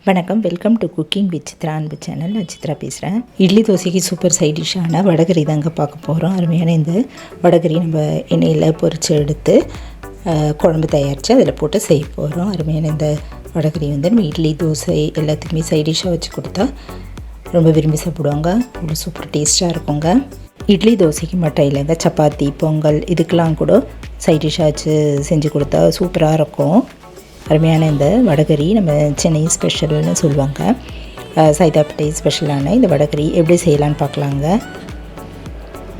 வணக்கம், welcome to cooking with Chitra அன்பு channel. நான் சித்ரா பேசுகிறேன். இட்லி தோசைக்கு சூப்பர் சைட் டிஷ்ஷான வடகரி தாங்க பார்க்க போகிறோம். அருமையான இந்த வடகரி நம்ம எண்ணெயில் பொரித்து எடுத்து குழம்பு தயாரித்து அதில் போட்டு செய்ய போகிறோம். அருமையான இந்த வடகரி வந்து நம்ம இட்லி தோசை எல்லாத்துக்குமே சைட் டிஷ்ஷாக வச்சு கொடுத்தா ரொம்ப விரும்பி சாப்பிடுவாங்க. ஒரு சூப்பர் டேஸ்ட்டாக இருக்குங்க. இட்லி தோசைக்கு மட்டும் இல்லைங்க, சப்பாத்தி பொங்கல் இதுக்கெலாம் கூட சைட் டிஷ்ஷாக வச்சு செஞ்சு கொடுத்தா சூப்பராக இருக்கும். அருமையான இந்த வடகரி நம்ம சென்னை ஸ்பெஷல்னு சொல்லுவாங்க. சைதாப்பேட்டை ஸ்பெஷலான இந்த வடகரி எப்படி செய்யலான்னு பார்க்கலாங்க.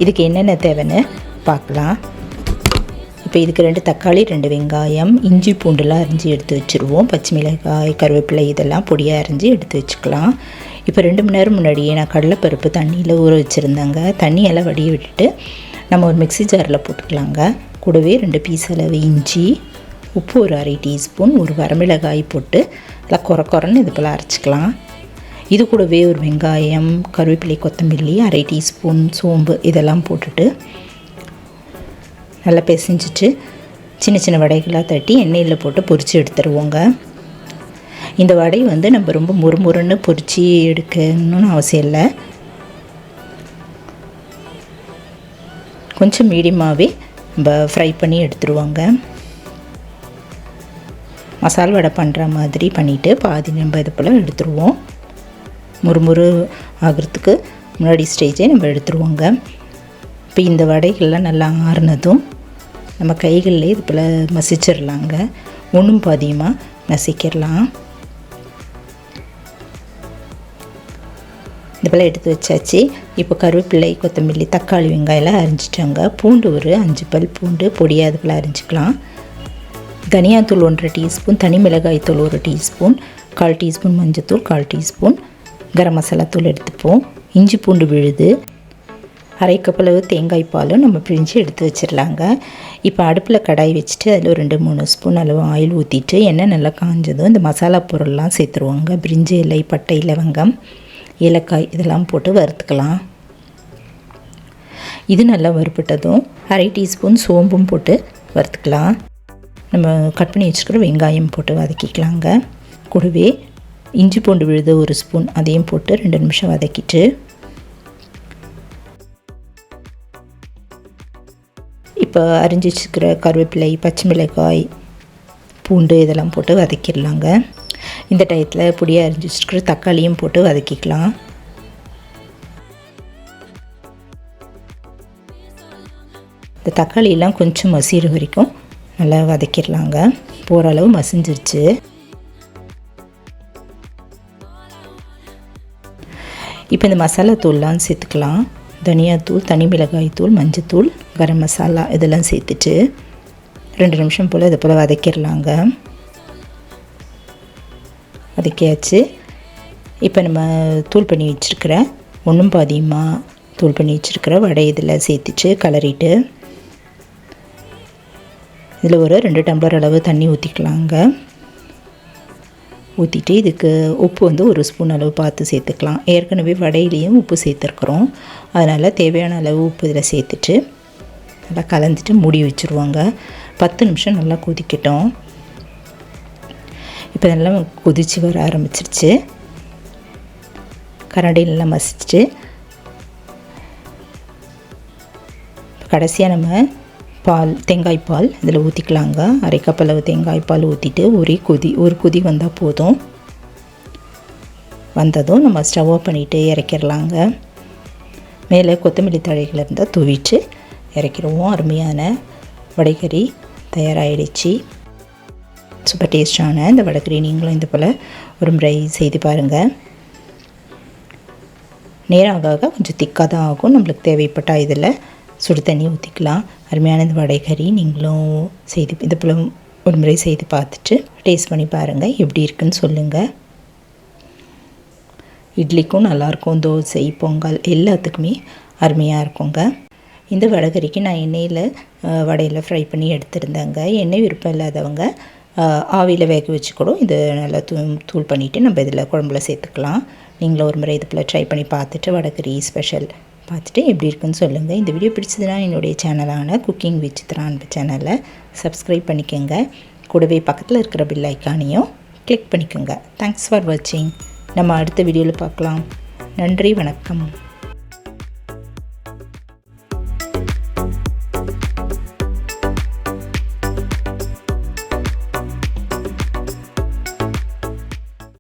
இதுக்கு என்னென்ன தேவைன்னு பார்க்கலாம். இப்போ இதுக்கு 2 தக்காளி, 2 வெங்காயம், இஞ்சி பூண்டுலாம் அரிஞ்சு எடுத்து வச்சுருவோம். பச்சை மிளகாய், கருவேப்பிலை இதெல்லாம் பொடியாக அரிஞ்சு எடுத்து வச்சுக்கலாம். இப்போ 2 மணி நேரம் முன்னாடியே நான் கடலைப்பருப்பு தண்ணியில் ஊற வச்சுருந்தேங்க. தண்ணியெல்லாம் வடிய விட்டுட்டு நம்ம ஒரு மிக்ஸி ஜாரில் போட்டுக்கலாங்க. கூடவே 2 பீஸ் அளவு இஞ்சி, உப்பு ஒரு 1/2 டீஸ்பூன், ஒரு வரமிளகாய் போட்டு நல்லா கொரன்னு இது போல் அரைச்சிக்கலாம். இது கூடவே ஒரு வெங்காயம், கருவேப்பிலை, கொத்தமல்லி, 1/2 டீஸ்பூன் சோம்பு இதெல்லாம் போட்டுட்டு நல்லா பிசைஞ்சிட்டு சின்ன சின்ன வடைகளாக தட்டி எண்ணெயில் போட்டு பொரித்து எடுத்துருவோங்க. இந்த வடை வந்து நம்ம ரொம்ப முறுமுறுன்னு பொரித்து எடுக்கணும்னு அவசியம் இல்லை. கொஞ்சம் மீடியமாகவே நம்ம ஃப்ரை பண்ணி எடுத்துருவோங்க. மசால் வடை பண்ணுற மாதிரி பண்ணிவிட்டு பாதி நம்ம இது போல் எடுத்துருவோம். முறுமுறு ஆகிறதுக்கு முன்னாடி ஸ்டேஜே நம்ம எடுத்துருவோங்க. இப்போ இந்த வடைகள்லாம் நல்லா ஆறுனதும் நம்ம கைகளில் இது போல் மசிச்சிடலாங்க. ஒன்றும் பாதியமாக மசிக்கிடலாம். இது போல் எடுத்து வச்சாச்சு. இப்போ கருவேப்பிலை, கொத்தமல்லி, தக்காளி, வெங்காயம்லாம் அரிஞ்சிட்டாங்க. பூண்டு ஒரு 5 பல் பூண்டு பொடியாக இது போல் அரிஞ்சிக்கலாம். தனியாத்தூள் 1/2 டீஸ்பூன், தனி மிளகாய் தூள் 1 டீஸ்பூன், 1/4 டீஸ்பூன் மஞ்சத்தூள், 1/4 டீஸ்பூன் கரம் மசாலா தூள் எடுத்துப்போம். இஞ்சி பூண்டு விழுது, 1/2 கப் அளவு தேங்காய் பாலும் நம்ம பிழிஞ்சு எடுத்து வச்சிடலாங்க. இப்போ அடுப்பில் கடாய் வச்சுட்டு அதில் ஒரு 2-3 ஸ்பூன் அளவு ஆயில் ஊற்றிட்டு எண்ணெய் நல்லா காஞ்சதும் இந்த மசாலா பொருள்லாம் சேர்த்துருவாங்க. பிரிஞ்சி இலை, பட்டை, லவங்கம், ஏலக்காய் இதெல்லாம் போட்டு வறுத்துக்கலாம். இது நல்லா வறுப்பட்டதும் 1/2 டீஸ்பூன் சோம்பும் போட்டு வறுத்துக்கலாம். நம்ம கட் பண்ணி வச்சுக்கிற வெங்காயம் போட்டு வதக்கிக்கலாங்க. கூடவே இஞ்சி பூண்டு விழுது 1 ஸ்பூன் அதையும் போட்டு 2 நிமிஷம் வதக்கிட்டு இப்போ அரிஞ்சு வச்சுக்கிற கருவேப்பிலை, பச்சை மிளகாய், பூண்டு இதெல்லாம் போட்டு வதக்கிடலாங்க. இந்த டயத்தில் பொடியாக அரிஞ்சு வச்சுக்கிற தக்காளியும் போட்டு வதக்கிக்கலாம். இந்த தக்காளியெல்லாம் கொஞ்சம் மசிகிற வரைக்கும் நல்லா வதக்கிடலாங்க. போகிற அளவு மசிஞ்சிருச்சு. இப்போ இந்த மசாலா தூள்லாம் சேர்த்துக்கலாம். தனியாத்தூள், தனி மிளகாய் தூள், மஞ்சத்தூள், கரம் மசாலா இதெல்லாம் சேர்த்துட்டு 2 நிமிஷம் போல் இது போல் வதக்கிடலாங்க. வதக்கியாச்சு. இப்போ நம்ம தூள் பண்ணி வச்சுருக்கிற ஒன்றும் பாதியமாக தூள் பண்ணி வச்சுருக்கிற வடை இதில் சேர்த்துட்டு கலரிட்டு இதில் ஒரு 2 டம்ளர் அளவு தண்ணி ஊற்றிக்கலாங்க. ஊற்றிட்டு இதுக்கு உப்பு வந்து 1 ஸ்பூன் அளவு பார்த்து சேர்த்துக்கலாம். ஏற்கனவே வடையிலையும் உப்பு சேர்த்துருக்குறோம். அதனால் தேவையான அளவு உப்பு இதில் சேர்த்துட்டு நல்லா கலந்துட்டு மூடி வச்சுருவாங்க. 10 நிமிஷம் நல்லா கொதிக்கட்டும். இப்போ நல்லா கொதித்து வர ஆரம்பிச்சிருச்சு. கரண்டி நல்லா மசிச்சுட்டு கடைசியாக நம்ம தேங்காய் பால் இதில் ஊற்றிக்கலாங்க. 1/2 கப் அளவு தேங்காய் பால் ஊற்றிட்டு ஒரு கொதி வந்தால் போதும். வந்ததும் நம்ம ஸ்டவ் ஆஃப் பண்ணிவிட்டு இறக்கிடலாங்க. மேலே கொத்தமல்லி தழைகள் இருந்தால் தூவிட்டு இறக்கிடுவோம். அருமையான வடைகறி தயாராகிடுச்சு. சூப்பர் டேஸ்டான இந்த வடைகறி நீங்களும் இந்த போல் ஒரு முறை செய்து பாருங்கள். நேரம் ஆக கொஞ்சம் திக்காக தான் ஆகும். நம்மளுக்கு தேவைப்பட்டால் இதில் சுடு தண்ணி ஊற்றிக்கலாம். அருமையான இந்த வடைகறி நீங்களும் செய்து இது போல் ஒரு முறை செய்து பார்த்துட்டு டேஸ்ட் பண்ணி பாருங்கள். எப்படி இருக்குன்னு சொல்லுங்கள். இட்லிக்கும் நல்லாயிருக்கும், தோசை, பொங்கல் எல்லாத்துக்குமே அருமையாக இருக்குங்க. இந்த வடைகறிக்கு நான் எண்ணெயில் வடையில் ஃப்ரை பண்ணி எடுத்துருந்தேங்க. எண்ணெய் விருப்பம் இல்லாதவங்க ஆவியில் வேக வச்சு கூட இது நல்லா தூள் பண்ணிவிட்டு நம்ம இதில் குழம்புல சேர்த்துக்கலாம். நீங்களும் ஒரு முறை இது போல் ட்ரை பண்ணி பார்த்துட்டு வடைகறி ஸ்பெஷல் பார்த்துட்டு எப்படி இருக்குன்னு சொல்லுங்கள். இந்த வீடியோ பிடிச்சதுன்னா என்னுடைய சேனலான குக்கிங் வித் சித்ரா அன்பு சேனலை சப்ஸ்கிரைப் பண்ணிக்கோங்க. கூடவே பக்கத்தில் இருக்கிற பெல் ஐக்கானையும் கிளிக் பண்ணிக்கோங்க. தேங்க்ஸ் ஃபார் வாட்சிங். நம்ம அடுத்த வீடியோவில் பார்க்கலாம். நன்றி, வணக்கம்.